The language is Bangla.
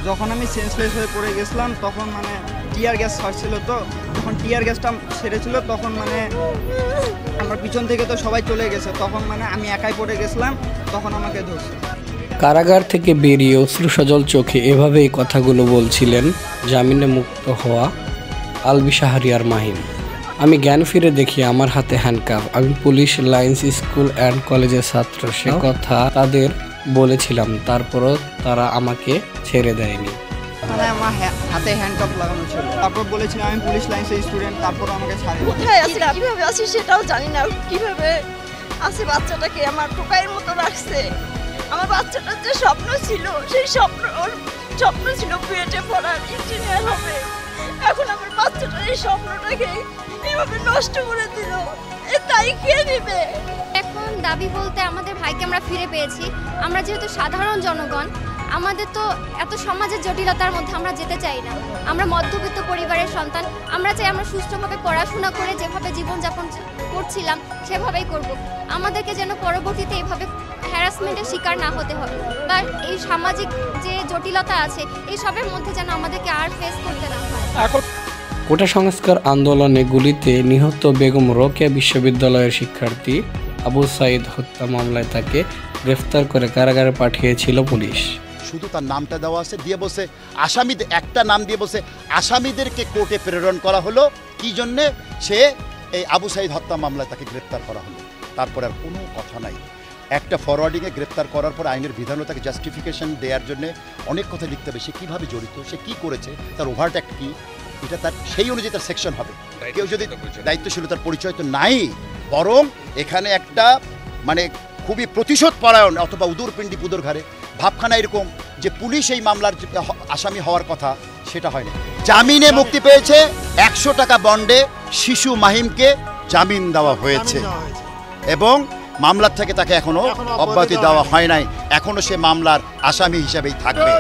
যখন আমি সেন্সলেস হয়ে পড়ে গেছিলাম তখন মানে টিয়ার গ্যাস ছাড়ছিল, তো যখন টিয়ার গ্যাসটা ছেড়েছিল তখন মানে আমার পিছন থেকে তো সবাই চলে গেছে, তখন মানে আমি একাই পড়ে গেছিলাম, তখন আমাকে ধরছে। কারাগার থেকে বেরিয়ে অশ্রুসজল চোখে এভাবেই কথাগুলো বলছিলেন জামিনে মুক্ত হওয়া আলবি শাহরিয়ার মাহিম। আমি জ্ঞান ফিরে দেখি আমার হাতে হ্যান্ডকাফ। আমি পুলিশ লাইন্স স্কুল অ্যান্ড কলেজের ছাত্র, সে কথা তাদের বলেছিলাম, তারপরও তারা আমাকে ছেড়ে দেয়নি। মানে আমার হাতে হ্যান্ডকাপ লাগানো ছিল, তারপর বলেছিলাম আমি পুলিশ লাইন্সের স্টুডেন্ট, তারপর আমাকে ছাড়ে। কোথায় আছি কিভাবে আছি সেটাও জানি না, কিভাবে আছে বাচ্চাটাকে আমার টোকাইয়ের মতো রাখছে। আমার বাচ্চাটার যে স্বপ্ন ছিল, সেই স্বপ্ন ছিল বুয়েটে পড়ার, ইঞ্জিনিয়ার হবে। এখন আমার বাচ্চাটার এই স্বপ্নটাকে এইভাবে নষ্ট করে দিল, তাই কে নেবে? এখন দাবি বলতে আমাদের ভাইকে আমরা ফিরে পেয়েছি। আমরা যেহেতু সাধারণ জনগণ, আমাদের তো এত সমাজের জটিলতার মধ্যে আমরা যেতে চাই না। আমরা মধ্যবিত্ত পরিবারের সন্তান, আমরা চাই আমরা সুষ্ঠুভাবে পড়াশোনা করে যেভাবে জীবনযাপন করছিলাম সেভাবেই করব। আমাদেরকে যেন পরবর্তীতে এভাবে হ্যারাসমেন্টের শিকার না হতে হয়, বা এই সামাজিক যে জটিলতা আছে এই সবের মধ্যে যেন আমাদেরকে আর ফেস করতে না হয়। কোটা সংস্কার আন্দোলনে গুলিতে নিহত বেগম রোকেয়া বিশ্ববিদ্যালয়ের শিক্ষার্থী আবু সাইদ হত্যা মামলায় তাকে গ্রেফতার করে কারাগারে পাঠিয়েছিল পুলিশ। শুধু তার নামটা দেওয়া আছে, দিয়ে বসে আসামিদের একটা নাম দিয়ে বসে আসামিদেরকে কোর্টে প্রেরণ করা হলো। কি জন্যে? সে এই আবু সাইদ হত্যা মামলায় তাকে গ্রেপ্তার করা হলো, তারপরে আর কোনো কথা নাই। একটা ফরওয়ার্ডিংয়ে গ্রেপ্তার করার পর আইনের বিধানও তাকে জাস্টিফিকেশন দেওয়ার জন্য অনেক কথা লিখতে হবে। সে কীভাবে জড়িত, সে কী করেছে, তার ওভারট্যাক্ট কী, এটা তার সেই অনুযায়ী তার সেকশন হবে। কেউ যদি দায়িত্বশীলতার পরিচয় তো নাই, বরং এখানে একটা মানে খুবই প্রতিশোধ পরায়ণ অথবা উদুরপিণ্ডি পুদুর ঘাড়ে ভাবখানা এরকম যে পুলিশ এই মামলার আসামি হওয়ার কথা, সেটা হয়নি। জামিনে মুক্তি পেয়েছে, 100 টাকা বন্ডে শিশু মাহিমকে জামিন দেওয়া হয়েছে এবং মামলার থেকে তাকে এখনো অব্যাহতি দেওয়া হয় নাই। এখনো সে মামলার আসামি হিসেবেই থাকবে।